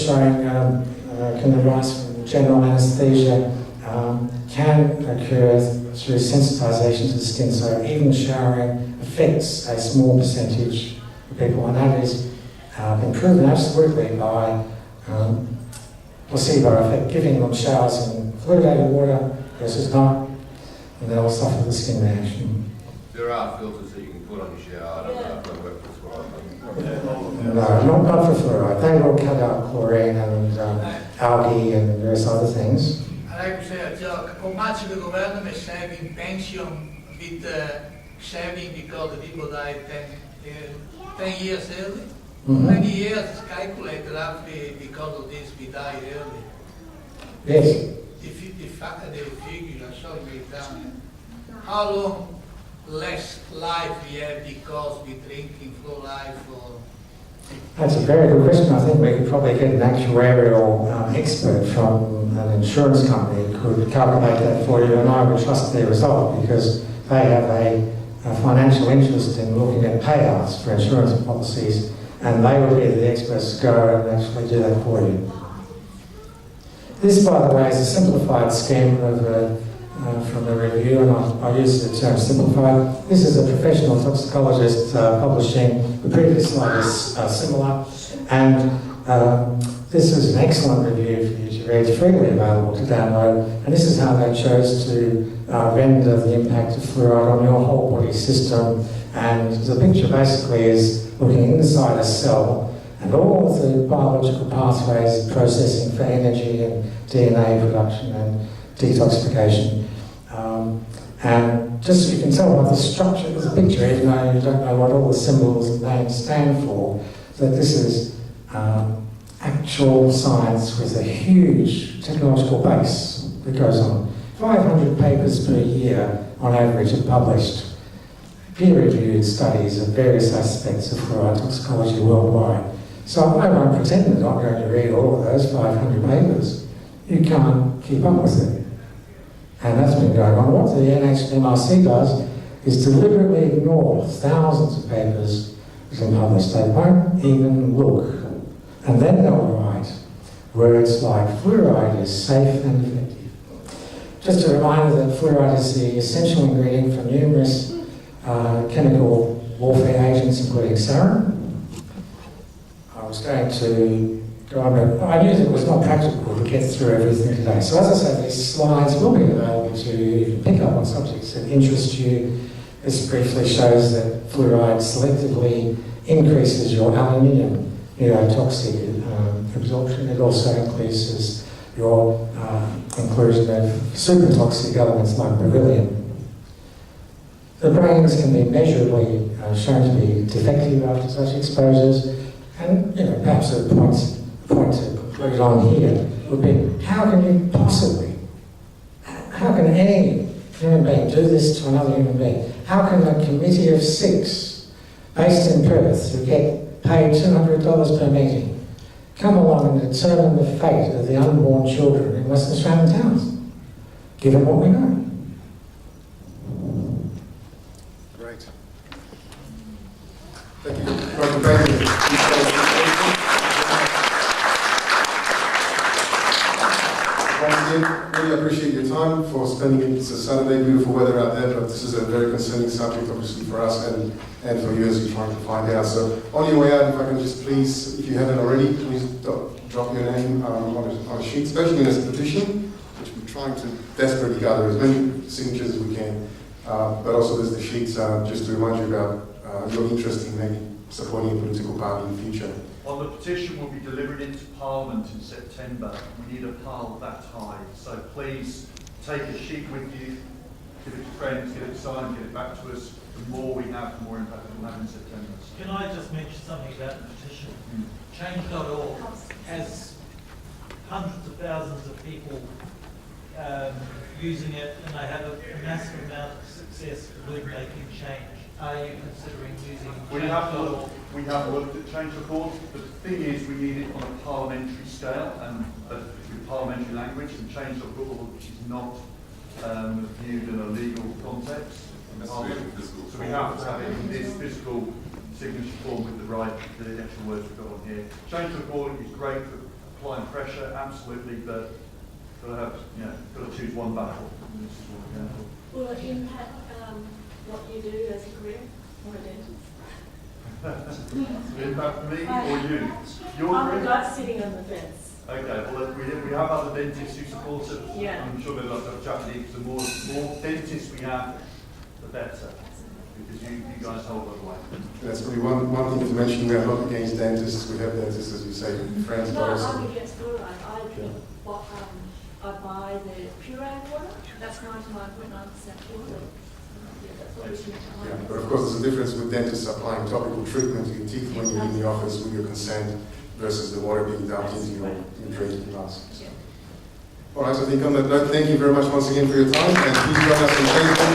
just showing can arise from general anaesthesia, can occur through sensitisation to the skin, so even showering affects a small percentage of people, and that is been proven absolutely by placebo effect, giving them showers in fluoridated water versus not, and they'll suffer the skin reaction. There are filters that you can put on your shower. I don't know if they work for fluoride. No, not for fluoride. They will cut out chlorine and algae and various other things. I'd like to say, how much the government is saving pension with saving because the people died 10 years early? 20 years is calculated roughly because of this we die early. Yes. The fact that they figure are so great down. How long less life we have because we drinking fluoride for? That's a very good question. I think we could probably get an actuarial expert from an insurance company who could calculate that for you, and I would trust their result because they have a financial interest in looking at payouts for insurance policies, and they would be the experts to go and actually do that for you. This, by the way, is a simplified scheme of from the review, and I use the term simplified. This is a professional toxicologist publishing the previous slide is similar, and this is an excellent review for you to read. It's freely available to download, and this is how they chose to render the impact of fluoride on your whole body system. And the picture basically is looking inside a cell and all of the biological pathways processing for energy and DNA production and detoxification. And just so you can tell by the structure of the picture, even though you don't know what all the symbols and names stand for, that this is actual science with a huge technological base that goes on. 500 papers per year on average are published, peer-reviewed studies of various aspects of fluoride toxicology worldwide. So I won't pretend that I'm going to read all of those 500 papers. You can't keep up with it. And that's been going on. What the NHMRC does is deliberately ignore thousands of papers that have been published. They won't even look. And then they'll write words like fluoride is safe and effective. Just a reminder that fluoride is the essential ingredient for numerous chemical warfare agents, including sarin. I was going to go on, but I knew that it was not practical to get through everything today. So as I say, these slides will be available to you. You can pick up on subjects that interest you. This briefly shows that fluoride selectively increases your aluminium neurotoxic absorption. It also increases your inclusion of supertoxic elements like beryllium. The brains can be measurably shown to be defective after such exposures, and perhaps a point to conclude on here would be, how can you possibly, how can any human being do this to another human being? How can a committee of 6 based in Perth who get paid $200 per meeting come along and determine the fate of the unborn children in Western Australian towns, given what we know? Great. Thank you. Dr. Bailey. Really appreciate your time for spending it. It's a Saturday, beautiful weather out there, but this is a very concerning subject, obviously, for us and for you as you're trying to find out. So, on your way out, if I can just please, if you haven't already, please drop your name on a sheet, especially in this petition, which we're trying to desperately gather as many signatures as we can. But also, there's the sheets just to remind you about your interest in maybe supporting a political party in the future. Well, the petition will be delivered into Parliament in September. We need a pile that high. So please take a sheet with you, give it to friends, get it signed, get it back to us. The more we have, the more impact it will have in September. Can I just mention something about the petition? Change.org has hundreds of thousands of people using it, and they have a massive amount of success with making change. Are you considering using Change.org? We have looked at Change.org. The thing is, we need it on a parliamentary scale and with parliamentary language, and Change.org is not viewed in a legal context. So we have to have it in this physical signature form with the actual words we've got on here. Change.org is great for applying pressure, absolutely, but got to have, you know, got to choose one battle. And this is what we're going for. Will it impact what you do as a career or a dentist? Impact me or you? Your I'm career? the guy sitting on the fence. Okay, well, we have other dentists who support us. Yeah. I'm sure they'd like to have a chat with you, because the more dentists we have, the better. Because you guys hold the way. That's probably one thing to mention. We are not against dentists. We have dentists, as you say, friends, No, but also. I'm against fluoride. I buy the pureed water. That's 99.9% fluoride. Yeah, that's what we should Yeah, but of course, there's a difference with dentists applying topical treatment to your teeth when you're in the office with your consent versus the water being dumped into your drinking glass. So. All right, so I think on that note, thank you very much once again for your time, and please join us in Facebook.